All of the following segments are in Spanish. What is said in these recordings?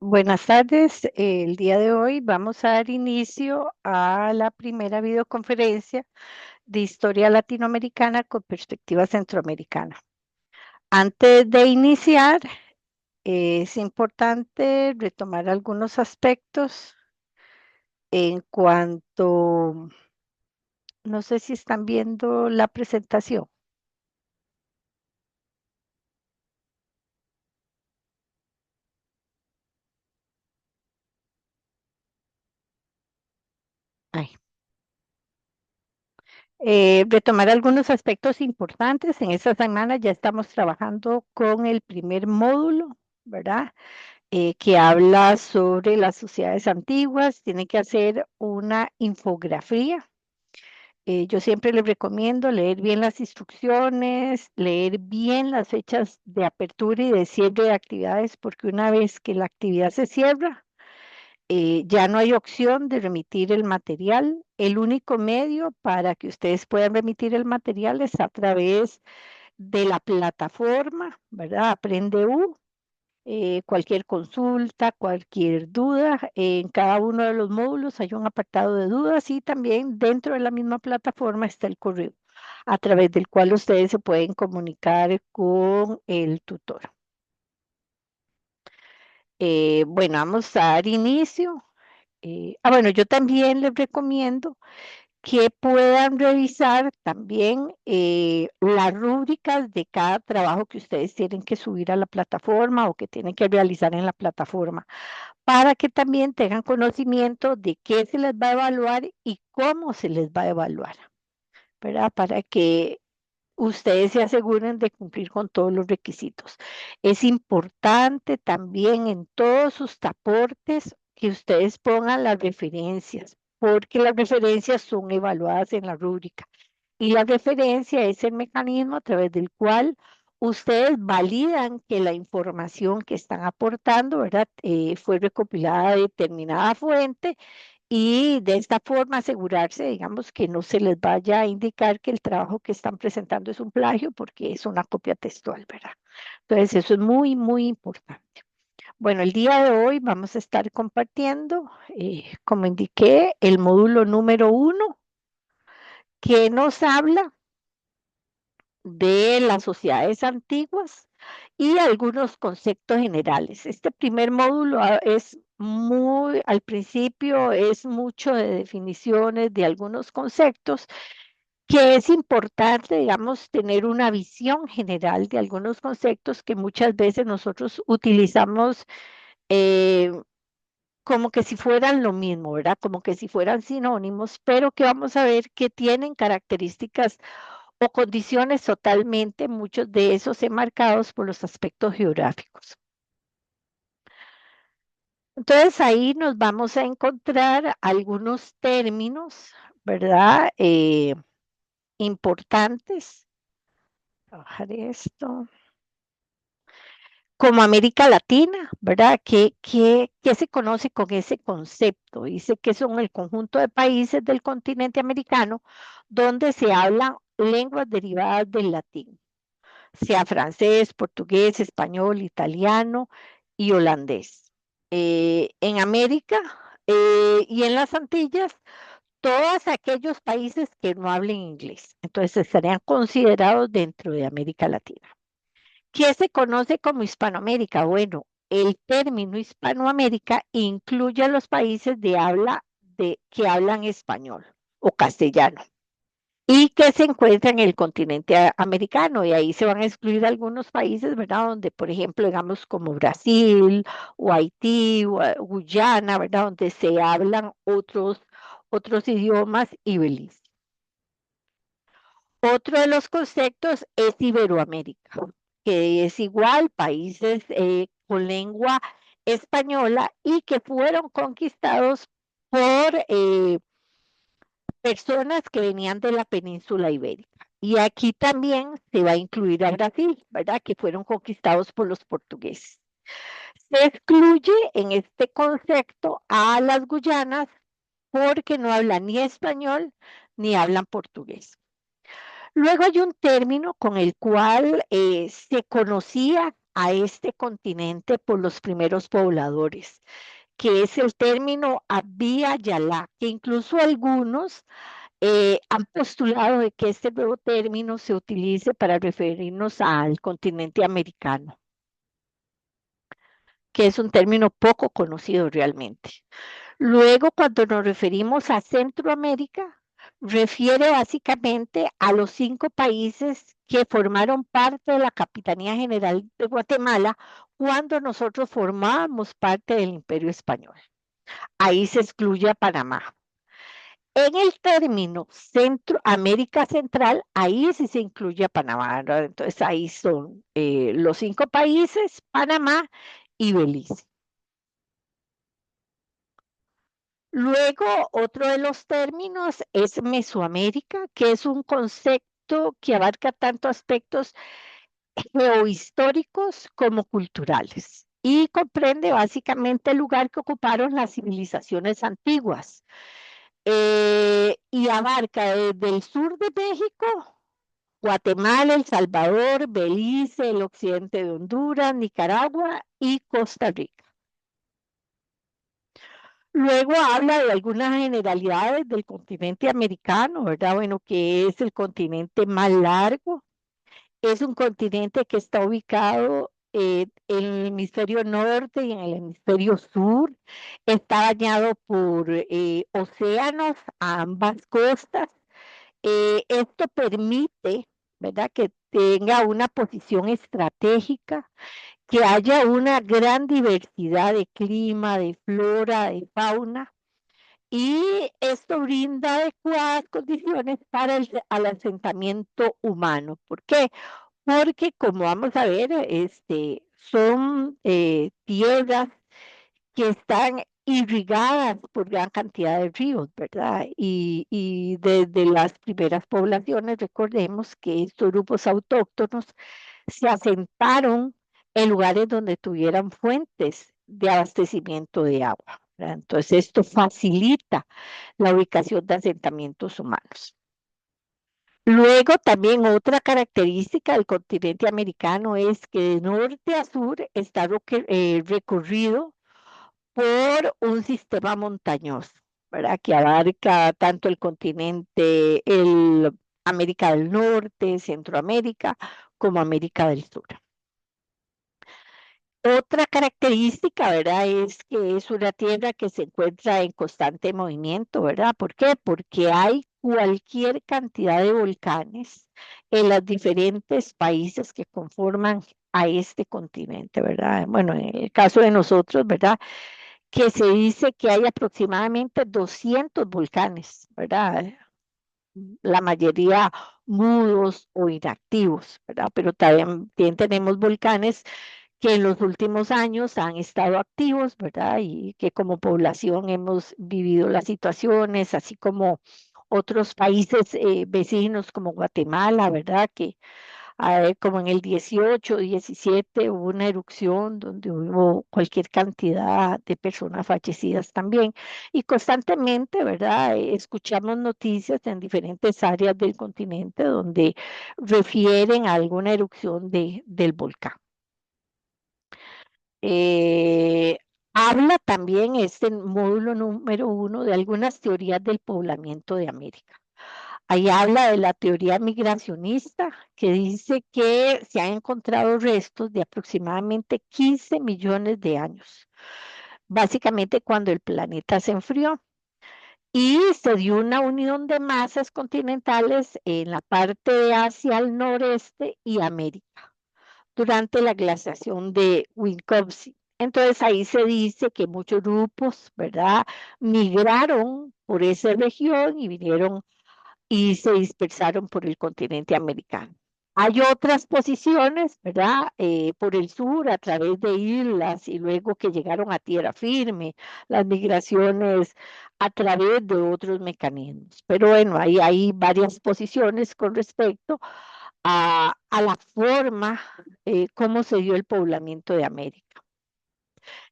Buenas tardes. El día de hoy vamos a dar inicio a la primera videoconferencia de historia latinoamericana con perspectiva centroamericana. Antes de iniciar, es importante retomar algunos aspectos en cuanto, no sé si están viendo la presentación. Ay. Retomar algunos aspectos importantes. En esta semana ya estamos trabajando con el primer módulo, ¿verdad? Que habla sobre las sociedades antiguas. Tiene que hacer una infografía. Yo siempre les recomiendo leer bien las instrucciones, leer bien las fechas de apertura y de cierre de actividades, porque una vez que la actividad se cierra, ya no hay opción de remitir el material. El único medio para que ustedes puedan remitir el material es a través de la plataforma, ¿verdad? Aprende cualquier consulta, cualquier duda. En cada uno de los módulos hay un apartado de dudas y también dentro de la misma plataforma está el correo a través del cual ustedes se pueden comunicar con el tutor. Bueno, vamos a dar inicio. Bueno, yo también les recomiendo que puedan revisar también las rúbricas de cada trabajo que ustedes tienen que subir a la plataforma o que tienen que realizar en la plataforma, para que también tengan conocimiento de qué se les va a evaluar y cómo se les va a evaluar, ¿verdad? Para que ustedes se aseguren de cumplir con todos los requisitos. Es importante también en todos sus aportes que ustedes pongan las referencias, porque las referencias son evaluadas en la rúbrica. Y la referencia es el mecanismo a través del cual ustedes validan que la información que están aportando, ¿verdad? Fue recopilada de determinada fuente y de esta forma asegurarse, digamos, que no se les vaya a indicar que el trabajo que están presentando es un plagio porque es una copia textual, ¿verdad? Entonces, eso es muy, muy importante. Bueno, el día de hoy vamos a estar compartiendo, como indiqué, el módulo número 1, que nos habla de las sociedades antiguas y algunos conceptos generales. Este primer módulo es muy, al principio es mucho de definiciones de algunos conceptos, que es importante, digamos, tener una visión general de algunos conceptos que muchas veces nosotros utilizamos eh, como que si fueran lo mismo, ¿verdad? Como que si fueran sinónimos, pero que vamos a ver que tienen características o condiciones totalmente, muchos de esos enmarcados por los aspectos geográficos. Entonces ahí nos vamos a encontrar algunos términos, ¿verdad? Importantes. Bajar esto. Como América Latina, ¿verdad? ¿Qué se conoce con ese concepto? Dice que son el conjunto de países del continente americano donde se hablan lenguas derivadas del latín, sea francés, portugués, español, italiano y holandés. En América y en las Antillas, todos aquellos países que no hablen inglés, entonces estarían considerados dentro de América Latina. ¿Qué se conoce como Hispanoamérica? Bueno, el término Hispanoamérica incluye a los países que hablan español o castellano y que se encuentra en el continente americano, y ahí se van a excluir algunos países, ¿verdad? Donde, por ejemplo, digamos como Brasil o Haití o Guyana, ¿verdad? Donde se hablan otros idiomas y Belice. Otro de los conceptos es Iberoamérica, que es igual países con lengua española y que fueron conquistados por personas que venían de la península ibérica. Y aquí también se va a incluir a Brasil, ¿verdad? Que fueron conquistados por los portugueses. Se excluye en este concepto a las Guyanas porque no hablan ni español ni hablan portugués. Luego hay un término con el cual se conocía a este continente por los primeros pobladores, que es el término Abya Yala, que incluso algunos han postulado de que este nuevo término se utilice para referirnos al continente americano, que es un término poco conocido realmente. Luego, cuando nos referimos a Centroamérica, refiere básicamente a los 5 países que formaron parte de la Capitanía General de Guatemala cuando nosotros formábamos parte del Imperio Español. Ahí se excluye a Panamá. En el término Centroamérica Central, ahí sí se incluye a Panamá, ¿verdad? Entonces ahí son los 5 países, Panamá y Belice. Luego, otro de los términos es Mesoamérica, que es un concepto que abarca tanto aspectos geohistóricos como culturales y comprende básicamente el lugar que ocuparon las civilizaciones antiguas y abarca desde el sur de México, Guatemala, El Salvador, Belice, el occidente de Honduras, Nicaragua y Costa Rica. Luego habla de algunas generalidades del continente americano, ¿verdad? Bueno, que es el continente más largo, es un continente que está ubicado en el hemisferio norte y en el hemisferio sur, está bañado por océanos a ambas costas. Esto permite, ¿verdad?, que tenga una posición estratégica, que haya una gran diversidad de clima, de flora, de fauna, y esto brinda adecuadas condiciones para al asentamiento humano. ¿Por qué? Porque como vamos a ver, son tierras que están irrigadas por gran cantidad de ríos, ¿verdad? Y desde las primeras poblaciones, recordemos que estos grupos autóctonos se asentaron en lugares donde tuvieran fuentes de abastecimiento de agua, ¿verdad? Entonces, esto facilita la ubicación de asentamientos humanos. Luego, también otra característica del continente americano es que de norte a sur está recorrido por un sistema montañoso, ¿verdad? Que abarca tanto el continente, América del Norte, Centroamérica, como América del Sur. Otra característica, ¿verdad? Es que es una tierra que se encuentra en constante movimiento, ¿verdad? ¿Por qué? Porque hay cualquier cantidad de volcanes en los diferentes países que conforman a este continente, ¿verdad? Bueno, en el caso de nosotros, ¿verdad? Que se dice que hay aproximadamente 200 volcanes, ¿verdad? La mayoría mudos o inactivos, ¿verdad? Pero también tenemos volcanes que en los últimos años han estado activos, ¿verdad? Y que como población hemos vivido las situaciones, así como otros países vecinos como Guatemala, ¿verdad? Que como en el 18, 17 hubo una erupción donde hubo cualquier cantidad de personas fallecidas también. Y constantemente, ¿verdad? Escuchamos noticias en diferentes áreas del continente donde refieren a alguna erupción del volcán. Eh, Habla también este módulo número 1 de algunas teorías del poblamiento de América. Ahí habla de la teoría migracionista, que dice que se han encontrado restos de aproximadamente 15 millones de años, básicamente cuando el planeta se enfrió. Y se dio una unión de masas continentales en la parte de Asia al noreste y América durante la glaciación de Winkovsky. Entonces ahí se dice que muchos grupos, ¿verdad?, migraron por esa región y vinieron y se dispersaron por el continente americano. Hay otras posiciones, ¿verdad? Por el sur, a través de islas y luego que llegaron a tierra firme, las migraciones a través de otros mecanismos. Pero bueno, ahí hay varias posiciones con respecto a la forma cómo se dio el poblamiento de América.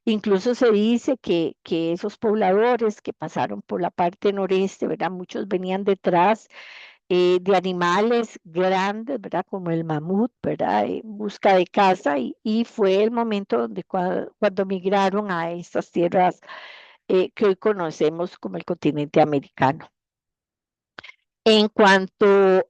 Incluso se dice que esos pobladores que pasaron por la parte noreste, ¿verdad? Muchos venían detrás de animales grandes, ¿verdad? Como el mamut, ¿verdad? En busca de caza y fue el momento donde cuando migraron a estas tierras que hoy conocemos como el continente americano. En cuanto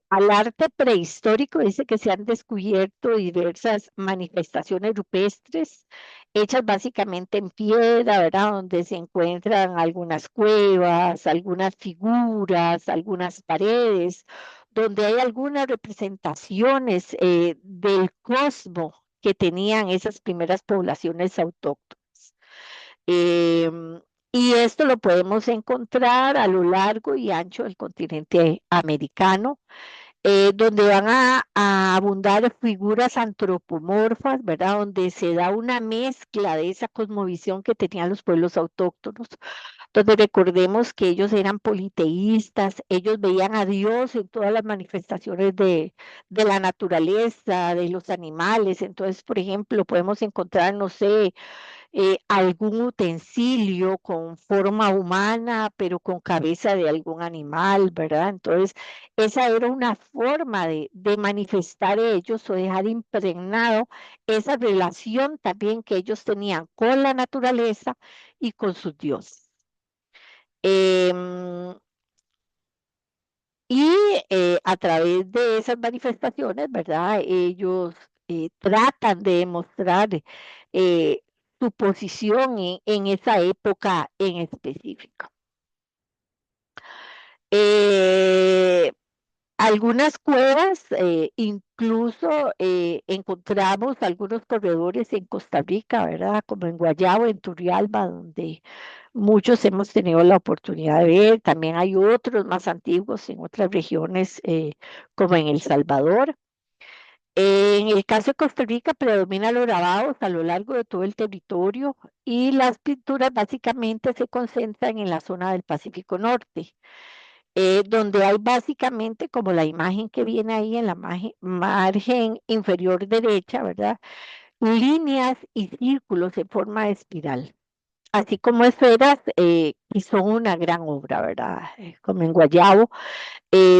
al arte prehistórico, dice que se han descubierto diversas manifestaciones rupestres hechas básicamente en piedra, ¿verdad? Donde se encuentran algunas cuevas, algunas figuras, algunas paredes, donde hay algunas representaciones del cosmos que tenían esas primeras poblaciones autóctonas. Y esto lo podemos encontrar a lo largo y ancho del continente americano, donde van a abundar figuras antropomorfas, ¿verdad? Donde se da una mezcla de esa cosmovisión que tenían los pueblos autóctonos, donde recordemos que ellos eran politeístas, ellos veían a Dios en todas las manifestaciones de la naturaleza, de los animales. Entonces, por ejemplo, podemos encontrar, no sé, algún utensilio con forma humana, pero con cabeza de algún animal, ¿verdad? Entonces, esa era una forma de manifestar ellos o dejar impregnado esa relación también que ellos tenían con la naturaleza y con sus dioses. Em, y a través de esas manifestaciones, ¿verdad? Ellos tratan de demostrar eh, su posición en esa época en específico. Eh, Algunas cuevas, incluso encontramos algunos corredores en Costa Rica, ¿verdad? Como en Guayabo, en Turrialba, donde muchos hemos tenido la oportunidad de ver. También hay otros más antiguos en otras regiones, como en El Salvador. En el caso de Costa Rica predominan los grabados a lo largo de todo el territorio y las pinturas básicamente se concentran en la zona del Pacífico Norte, donde hay básicamente como la imagen que viene ahí en la margen inferior derecha, ¿verdad? Líneas y círculos en forma de espiral, así como esferas que son una gran obra, ¿verdad? Como en Guayabo,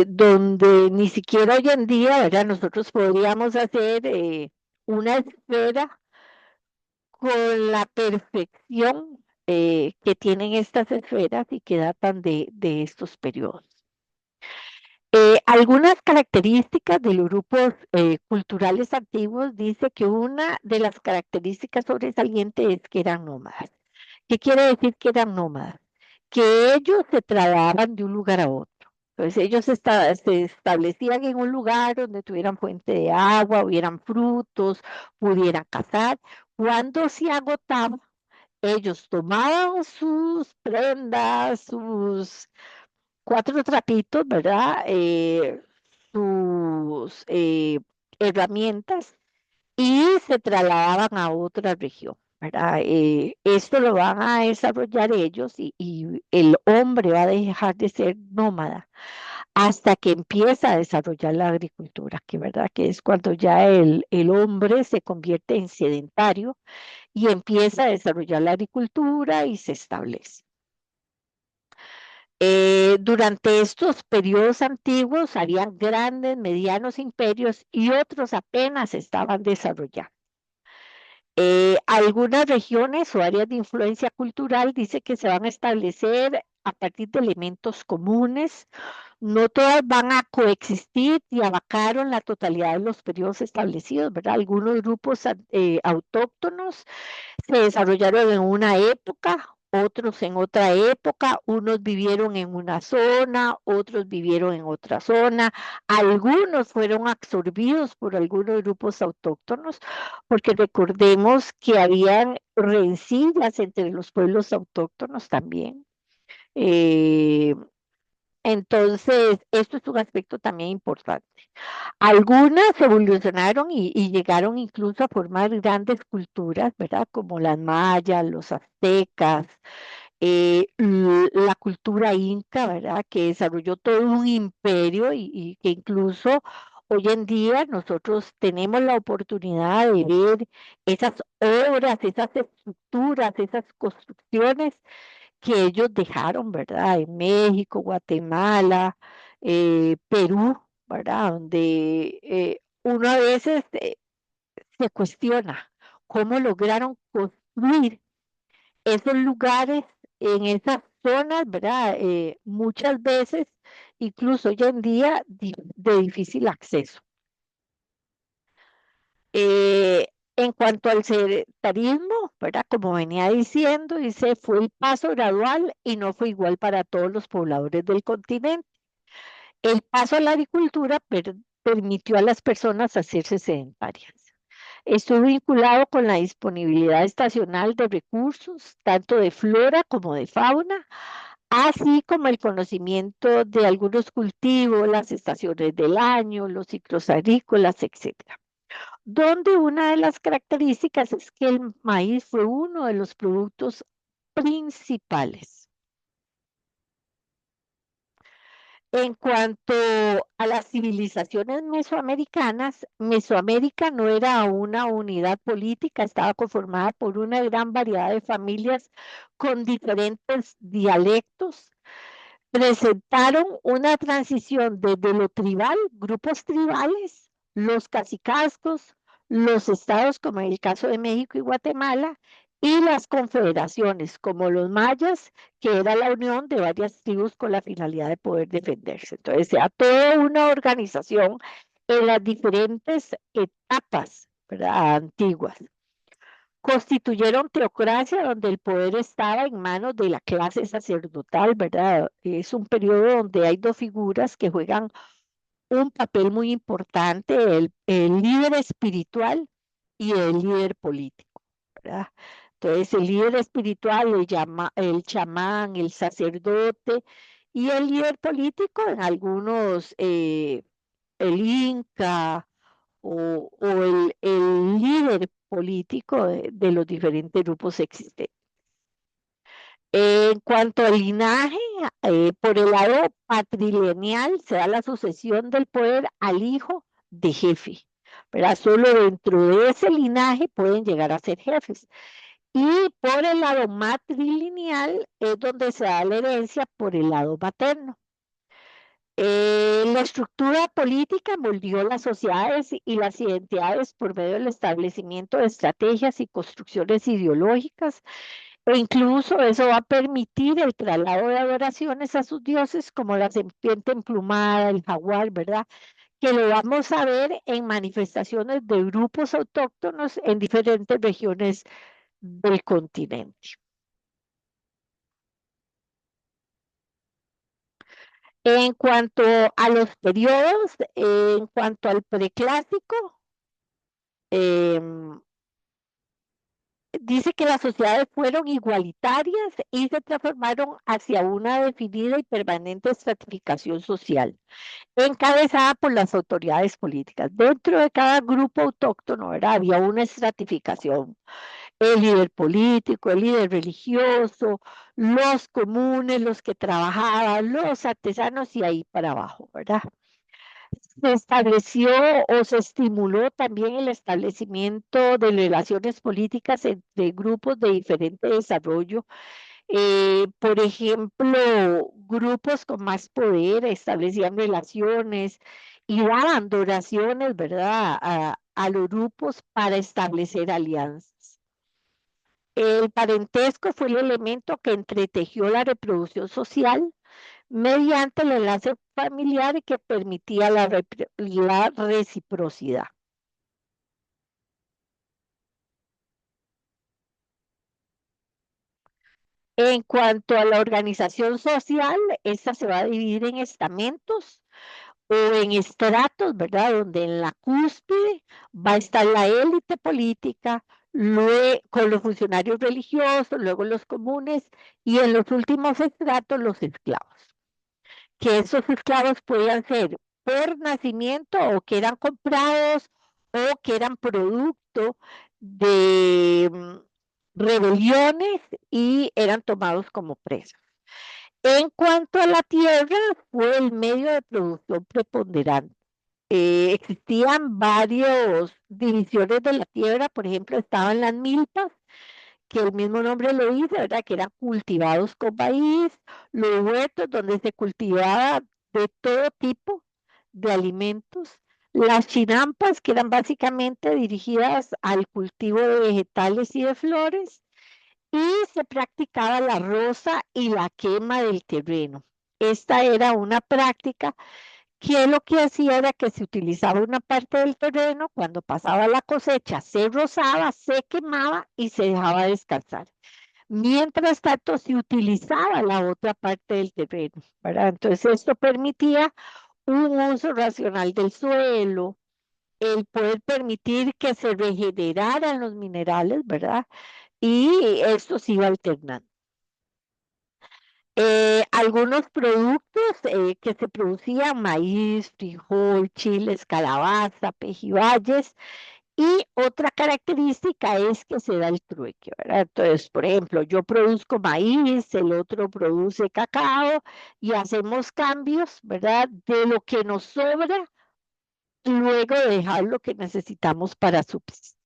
donde ni siquiera hoy en día, ¿verdad? Nosotros podríamos hacer una esfera con la perfección que tienen estas esferas y que datan de estos periodos. Algunas características de los grupos culturales antiguos dice que una de las características sobresalientes es que eran nómadas. ¿Qué quiere decir que eran nómadas? Que ellos se trasladaban de un lugar a otro. Entonces ellos se establecían en un lugar donde tuvieran fuente de agua, hubieran frutos, pudieran cazar. Cuando se agotaba, ellos tomaban sus prendas, sus cuatro trapitos, ¿verdad? Sus herramientas y se trasladaban a otra región, ¿verdad? Esto lo van a desarrollar ellos y el hombre va a dejar de ser nómada hasta que empieza a desarrollar la agricultura, que verdad que es cuando ya el hombre se convierte en sedentario y empieza a desarrollar la agricultura y se establece. Durante estos periodos antiguos habían grandes, medianos imperios y otros apenas estaban desarrollando. Algunas regiones o áreas de influencia cultural dice que se van a establecer a partir de elementos comunes. No todas van a coexistir y abarcaron la totalidad de los periodos establecidos, ¿verdad? Algunos grupos autóctonos se desarrollaron en una época, otros en otra época, unos vivieron en una zona, otros vivieron en otra zona, algunos fueron absorbidos por algunos grupos autóctonos, porque recordemos que habían rencillas entre los pueblos autóctonos también. Eh, entonces, esto es un aspecto también importante. Algunas evolucionaron y llegaron incluso a formar grandes culturas, ¿verdad? Como las mayas, los aztecas, la cultura inca, ¿verdad? Que desarrolló todo un imperio y que incluso hoy en día nosotros tenemos la oportunidad de ver esas obras, esas estructuras, esas construcciones que ellos dejaron, ¿verdad? En México, Guatemala, Perú, ¿verdad? Donde uno a veces se cuestiona cómo lograron construir esos lugares en esas zonas, ¿verdad? Muchas veces, incluso hoy en día, de difícil acceso. En cuanto al sedentarismo, ¿verdad? Como venía diciendo, dice, fue el paso gradual y no fue igual para todos los pobladores del continente. El paso a la agricultura permitió a las personas hacerse sedentarias. Estuvo vinculado con la disponibilidad estacional de recursos, tanto de flora como de fauna, así como el conocimiento de algunos cultivos, las estaciones del año, los ciclos agrícolas, etcétera. Donde una de las características es que el maíz fue uno de los productos principales. En cuanto a las civilizaciones mesoamericanas, Mesoamérica no era una unidad política, estaba conformada por una gran variedad de familias con diferentes dialectos. Presentaron una transición desde lo tribal, grupos tribales, los cacicazgos, los estados como en el caso de México y Guatemala, y las confederaciones como los mayas, que era la unión de varias tribus con la finalidad de poder defenderse. Entonces, sea toda una organización en las diferentes etapas, ¿verdad? Antiguas. Constituyeron teocracia donde el poder estaba en manos de la clase sacerdotal, ¿verdad? Es un periodo donde hay dos figuras que juegan un papel muy importante, el líder espiritual y el líder político, ¿verdad? Entonces, el líder espiritual le llama el chamán, el sacerdote, y el líder político en algunos, el inca, o el líder político de los diferentes grupos existentes. En cuanto al linaje, por el lado patrilineal se da la sucesión del poder al hijo de jefe, ¿verdad? Solo dentro de ese linaje pueden llegar a ser jefes. Y por el lado matrilineal es donde se da la herencia por el lado materno. La estructura política moldeó las sociedades y las identidades por medio del establecimiento de estrategias y construcciones ideológicas, e incluso eso va a permitir el traslado de adoraciones a sus dioses, como la serpiente emplumada, el jaguar, ¿verdad? Que lo vamos a ver en manifestaciones de grupos autóctonos en diferentes regiones del continente. En cuanto a los periodos, en cuanto al preclásico, em, dice que las sociedades fueron igualitarias y se transformaron hacia una definida y permanente estratificación social, encabezada por las autoridades políticas. Dentro de cada grupo autóctono, ¿verdad? Había una estratificación, el líder político, el líder religioso, los comunes, los que trabajaban, los artesanos y ahí para abajo, ¿verdad? Se estableció o se estimuló también el establecimiento de relaciones políticas entre grupos de diferente desarrollo. Por ejemplo, grupos con más poder establecían relaciones y daban donaciones, ¿verdad?, a los grupos para establecer alianzas. El parentesco fue el elemento que entretejió la reproducción social mediante el enlace familiar que permitía la reciprocidad. En cuanto a la organización social, esta se va a dividir en estamentos o en estratos, ¿verdad? Donde en la cúspide va a estar la élite política, luego con los funcionarios religiosos, luego los comunes y en los últimos estratos los esclavos. Que esos esclavos podían ser por nacimiento o que eran comprados o que eran producto de rebeliones y eran tomados como presos. En cuanto a la tierra, fue el medio de producción preponderante. Existían varias divisiones de la tierra, por ejemplo, estaban las milpas, que el mismo nombre lo dice, ¿verdad? Que eran cultivados con maíz, los huertos donde se cultivaba de todo tipo de alimentos. Las chinampas, que eran básicamente dirigidas al cultivo de vegetales y de flores, y se practicaba la roza y la quema del terreno. Esta era una práctica que lo que hacía era que se utilizaba una parte del terreno, cuando pasaba la cosecha, se rozaba, se quemaba y se dejaba descansar. Mientras tanto, se utilizaba la otra parte del terreno, ¿verdad? Entonces, esto permitía un uso racional del suelo, el poder permitir que se regeneraran los minerales, ¿verdad? Y esto se iba alternando. Algunos productos que se producían: maíz, frijol, chiles, calabaza, pejibayes, y otra característica es que se da el trueque, ¿verdad? Entonces, por ejemplo, yo produzco maíz, el otro produce cacao y hacemos cambios, ¿verdad? De lo que nos sobra, luego de dejar lo que necesitamos para subsistir.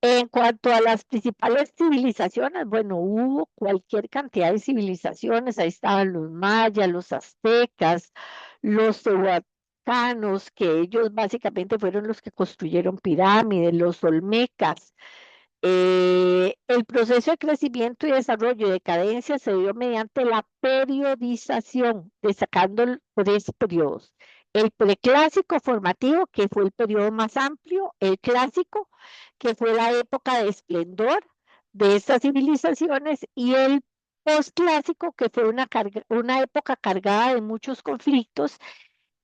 En cuanto a las principales civilizaciones, bueno, hubo cualquier cantidad de civilizaciones. Ahí estaban los mayas, los aztecas, los teotihuacanos, que ellos básicamente fueron los que construyeron pirámides, los olmecas. El proceso de crecimiento y desarrollo y decadencia se dio mediante la periodización, destacando tres periodos: el preclásico formativo, que fue el periodo más amplio; el clásico, que fue la época de esplendor de estas civilizaciones; y el posclásico, que fue una época cargada de muchos conflictos,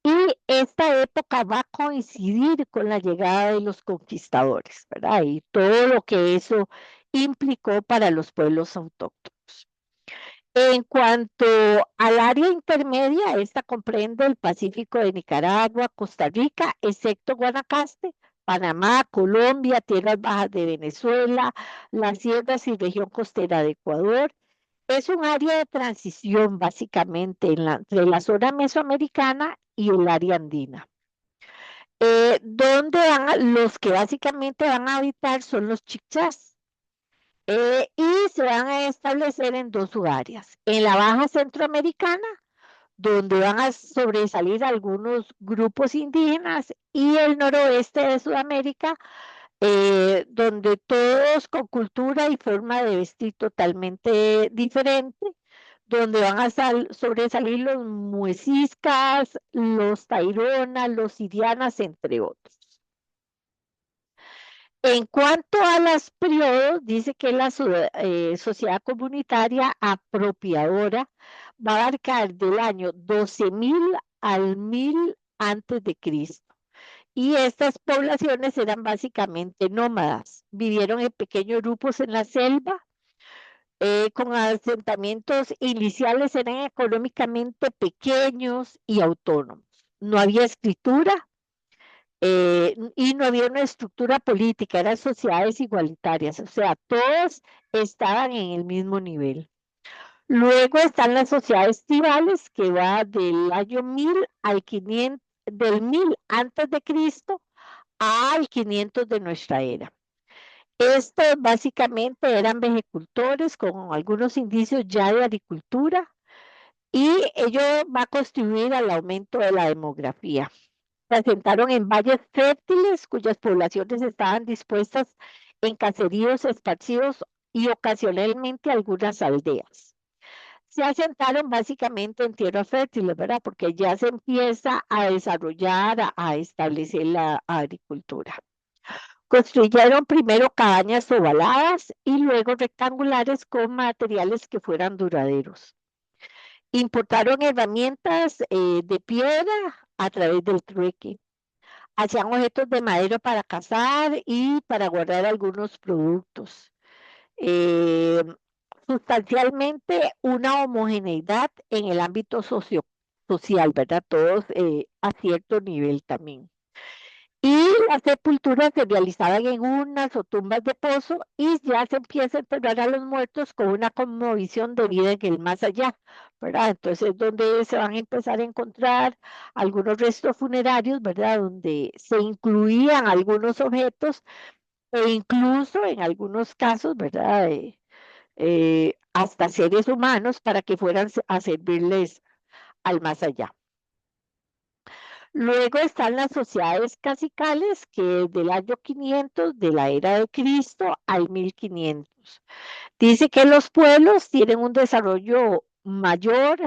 y esta época va a coincidir con la llegada de los conquistadores, ¿verdad? Y todo lo que eso implicó para los pueblos autóctonos. En cuanto al área intermedia, esta comprende el Pacífico de Nicaragua, Costa Rica, excepto Guanacaste, Panamá, Colombia, tierras bajas de Venezuela, las sierras y región costera de Ecuador. Es un área de transición básicamente entre la zona mesoamericana y el área andina. Donde los que básicamente van a habitar son los chichás, y se van a establecer en dos subáreas: en la baja centroamericana, donde van a sobresalir algunos grupos indígenas, y el noroeste de Sudamérica, donde todos con cultura y forma de vestir totalmente diferente, donde van a sobresalir los muiscas, los taironas, los irianas, entre otros. En cuanto a los periodos, dice que la sociedad comunitaria apropiadora va a abarcar del año 12.000 al 1000 antes de Cristo. Y estas poblaciones eran básicamente nómadas, vivieron en pequeños grupos en la selva, con asentamientos iniciales, eran económicamente pequeños y autónomos. No había escritura, y no había una estructura política, eran sociedades igualitarias, o sea, todos estaban en el mismo nivel. Luego están las sociedades tribales, que va del año 1000 al 500, del 1000 antes de Cristo al 500 de nuestra era. Estos básicamente eran vejecultores con algunos indicios ya de agricultura, y ello va a contribuir al aumento de la demografía. Se asentaron en valles fértiles cuyas poblaciones estaban dispuestas en caseríos esparcidos y ocasionalmente algunas aldeas. Se asentaron básicamente en tierras fértiles, ¿verdad? Porque ya se empieza a desarrollar, a establecer la agricultura. Construyeron primero cabañas ovaladas y luego rectangulares con materiales que fueran duraderos. Importaron herramientas de piedra a través del trueque. Hacían objetos de madera para cazar y para guardar algunos productos. Eh, Sustancialmente una homogeneidad en el ámbito social, ¿verdad? Todos a cierto nivel también. Y las sepulturas se realizaban en urnas o tumbas de pozo, y ya se empieza a enterrar a los muertos con una cosmovisión de vida en el más allá, ¿verdad? Entonces, donde se van a empezar a encontrar algunos restos funerarios, ¿verdad? Donde se incluían algunos objetos, e incluso en algunos casos, ¿verdad? Hasta seres humanos, para que fueran a servirles al más allá. Luego están las sociedades clasicales, que es del año 500 de la era de Cristo al 1500. Dice que los pueblos tienen un desarrollo mayor,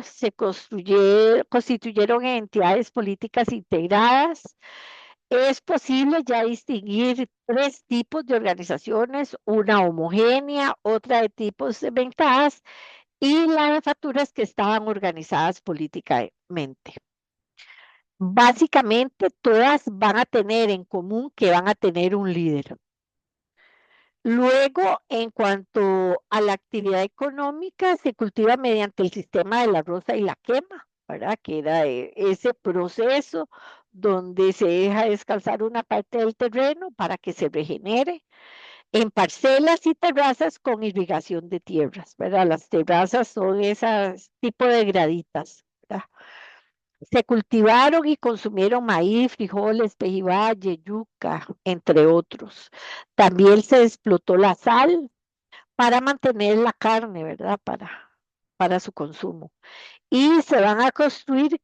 constituyeron en entidades políticas integradas. Es posible ya distinguir tres tipos de organizaciones: una homogénea, otra de tipos segmentadas y las facturas que estaban organizadas políticamente. Básicamente, todas van a tener en común que van a tener un líder. Luego, en cuanto a la actividad económica, se cultiva mediante el sistema de la roza y la quema, ¿verdad? Que era ese proceso donde se deja descansar una parte del terreno para que se regenere en parcelas y terrazas con irrigación de tierras, ¿verdad? Las terrazas son esas tipo de graditas, ¿verdad? Se cultivaron y consumieron maíz, frijoles, pejibaye, yuca, entre otros. También se explotó la sal para mantener la carne, ¿verdad? Para su consumo. Y se van a construir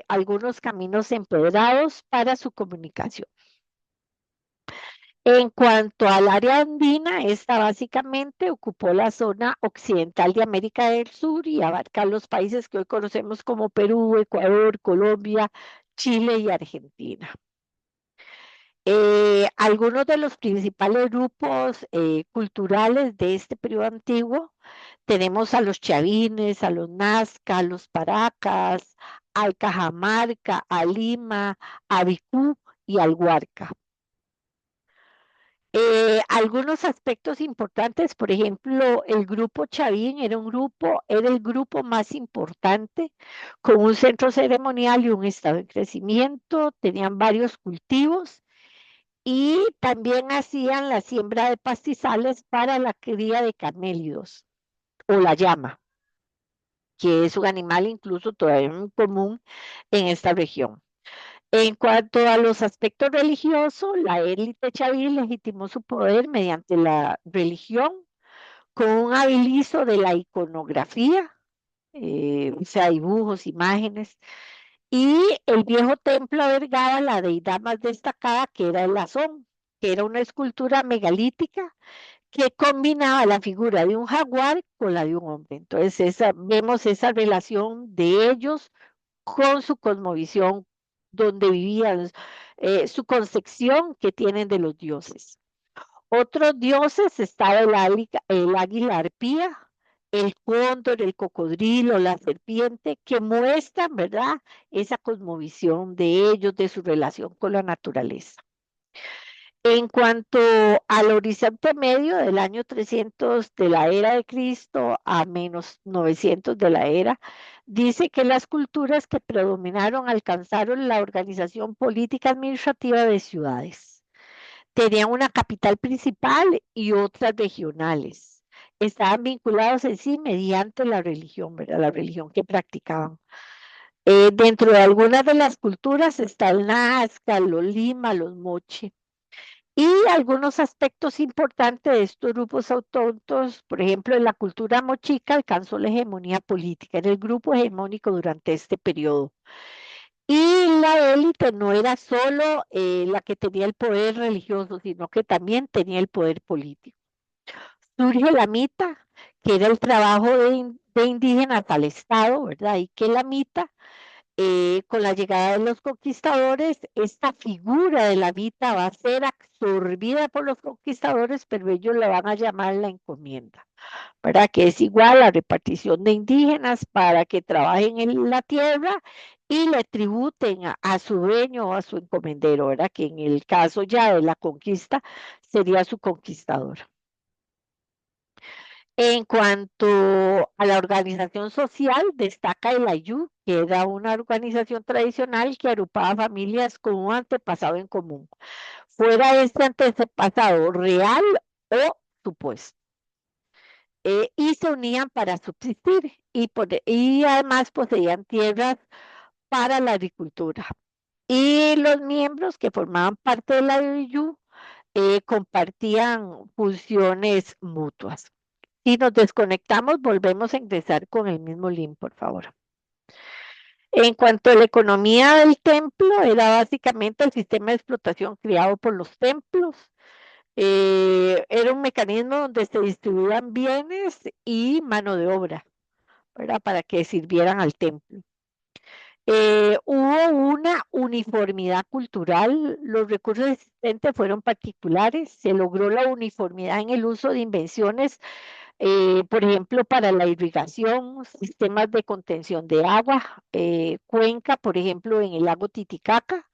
algunos caminos empedrados para su comunicación. En cuanto al área andina, esta básicamente ocupó la zona occidental de América del Sur y abarca los países que hoy conocemos como Perú, Ecuador, Colombia, Chile y Argentina. Algunos de los principales grupos culturales de este periodo antiguo, tenemos a los chavines, a los nazca, a los paracas, al cajamarca, a Lima, a Vicú y al huarca. Algunos aspectos importantes, por ejemplo, el grupo Chavín era el grupo más importante, con un centro ceremonial y un estado en crecimiento, tenían varios cultivos y también hacían la siembra de pastizales para la cría de camélidos o la llama, que es un animal incluso todavía muy común en esta región. En cuanto a los aspectos religiosos, la élite chaví legitimó su poder mediante la religión con un habilizo de la iconografía, o sea, dibujos, imágenes, y el viejo templo albergaba la deidad más destacada, que era el Azón, que era una escultura megalítica que combinaba la figura de un jaguar con la de un hombre. Entonces, vemos esa relación de ellos con su cosmovisión, donde vivían, su concepción que tienen de los dioses. Otros dioses estaba el águila arpía, el cóndor, el cocodrilo, la serpiente, que muestran, ¿verdad?, esa cosmovisión de ellos, de su relación con la naturaleza. En cuanto al horizonte medio del año 300 de la era de Cristo a menos 900 de la era, dice que las culturas que predominaron alcanzaron la organización política administrativa de ciudades. Tenían una capital principal y otras regionales. Estaban vinculados en sí mediante la religión, ¿verdad? La religión que practicaban. Dentro de algunas de las culturas está el Nazca, los Lima, los Moche. Y algunos aspectos importantes de estos grupos autóctonos, por ejemplo, en la cultura mochica alcanzó la hegemonía política, era el grupo hegemónico durante este periodo. Y la élite no era solo la que tenía el poder religioso, sino que también tenía el poder político. Surge la mita, que era el trabajo de indígenas al Estado, ¿verdad? Y que la mita, con la llegada de los conquistadores, esta figura de la Vita va a ser absorbida por los conquistadores, pero ellos la van a llamar la encomienda, ¿verdad? Que es igual a la repartición de indígenas para que trabajen en la tierra y le tributen a su dueño o a su encomendero, ¿verdad? Que en el caso ya de la conquista sería su conquistador. En cuanto a la organización social, destaca el Ayú, que era una organización tradicional que agrupaba familias con un antepasado en común, fuera este antepasado real o supuesto. Y se unían para subsistir y además poseían tierras para la agricultura. Y los miembros que formaban parte de la Ayú compartían funciones mutuas. Si nos desconectamos, volvemos a ingresar con el mismo link, por favor. En cuanto a la economía del templo, era básicamente el sistema de explotación creado por los templos. Era un mecanismo donde se distribuían bienes y mano de obra, ¿verdad? Para que sirvieran al templo. Hubo una uniformidad cultural, los recursos existentes fueron particulares, se logró la uniformidad en el uso de invenciones, por ejemplo, para la irrigación, sistemas de contención de agua, cuenca, por ejemplo, en el lago Titicaca,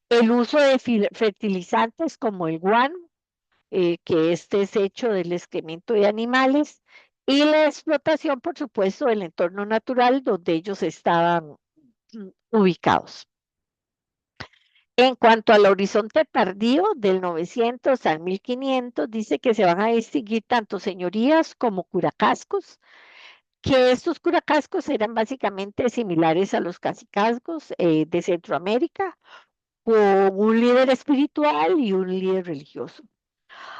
el uso de fertilizantes como el guano, que este es hecho del excremento de animales, y la explotación, por supuesto, del entorno natural donde ellos estaban ubicados. En cuanto al horizonte tardío del 900 al 1500, dice que se van a distinguir tanto señorías como curacascos, que estos curacascos eran básicamente similares a los cacicazgos de Centroamérica, con un líder espiritual y un líder religioso.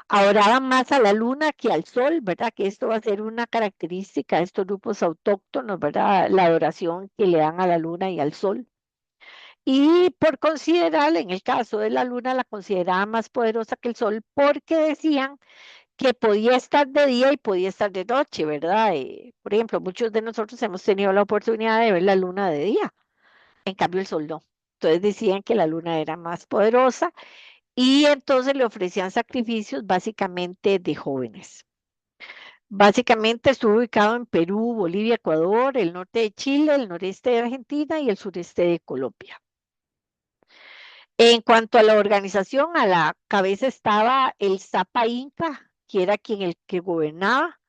Adoraban más a la luna que al sol, ¿verdad? Que esto va a ser una característica de estos grupos autóctonos, ¿verdad? La adoración que le dan a la luna y al sol. Y por considerar, en el caso de la luna, la consideraba más poderosa que el sol porque decían que podía estar de día y podía estar de noche, ¿verdad? Por ejemplo, muchos de nosotros hemos tenido la oportunidad de ver la luna de día, en cambio el sol no. Entonces decían que la luna era más poderosa y entonces le ofrecían sacrificios básicamente de jóvenes. Básicamente estuvo ubicado en Perú, Bolivia, Ecuador, el norte de Chile, el noreste de Argentina y el sureste de Colombia. En cuanto a la organización, a la cabeza estaba el Zapa Inca, que era quien el que gobernaba.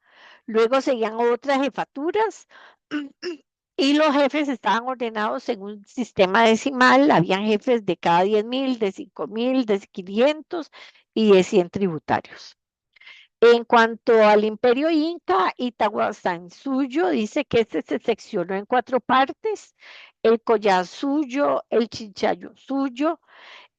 Luego seguían otras jefaturas y los jefes estaban ordenados en un sistema decimal. Habían jefes de cada 10.000, de 5.000, de 500 y de 100 tributarios. En cuanto al imperio inca, Itahuatansuyo dice que este se seccionó en cuatro partes: el Collasuyo, el Chinchayusuyo,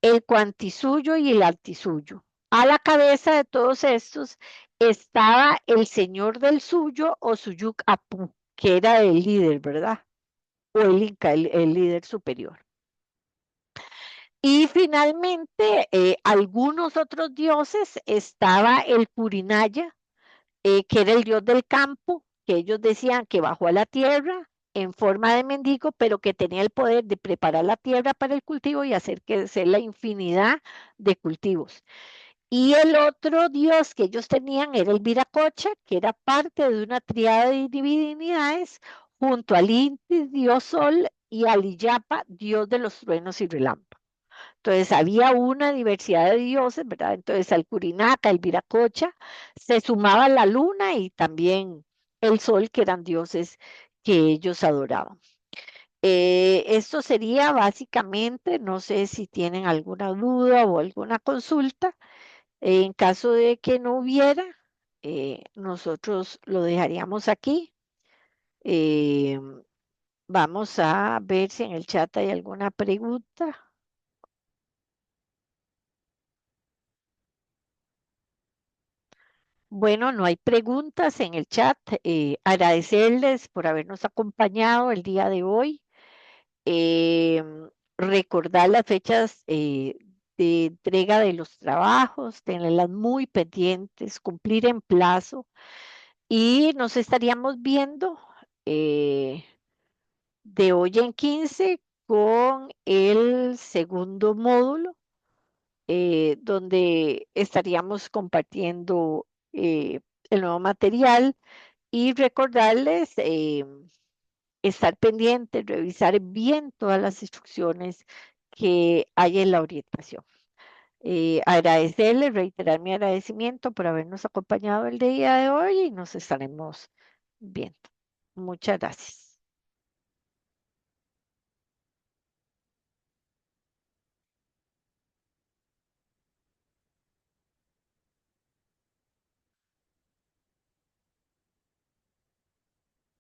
el Cuantisuyo y el Altisuyo. A la cabeza de todos estos estaba el señor del suyo o Suyuk Apu, que era el líder, ¿verdad? O el Inca, el líder superior. Y finalmente, algunos otros dioses, estaba el Purinaya, que era el dios del campo, que ellos decían que bajó a la tierra en forma de mendigo, pero que tenía el poder de preparar la tierra para el cultivo y hacer que sea la infinidad de cultivos. Y el otro dios que ellos tenían era el Viracocha, que era parte de una triada de divinidades, junto al Inti, dios sol, y al Iyapa, dios de los truenos y relámpagos. Entonces había una diversidad de dioses, ¿verdad? Entonces al Curinaca, el Viracocha, se sumaba la luna y también el sol, que eran dioses que ellos adoraban. Esto sería básicamente, no sé si tienen alguna duda o alguna consulta. En caso de que no hubiera, nosotros lo dejaríamos aquí. Eh, Vamos a ver si en el chat hay alguna pregunta. Bueno, no hay preguntas en el chat. Agradecerles por habernos acompañado el día de hoy. Em, Recordar las fechas de entrega de los trabajos, tenerlas muy pendientes, cumplir en plazo y nos estaríamos viendo eh, de hoy en 15 con el segundo módulo, donde estaríamos compartiendo el nuevo material y recordarles estar pendientes, revisar bien todas las instrucciones que hay en la orientación. Agradecerles, reiterar mi agradecimiento por habernos acompañado el día de hoy y nos estaremos viendo. Muchas gracias.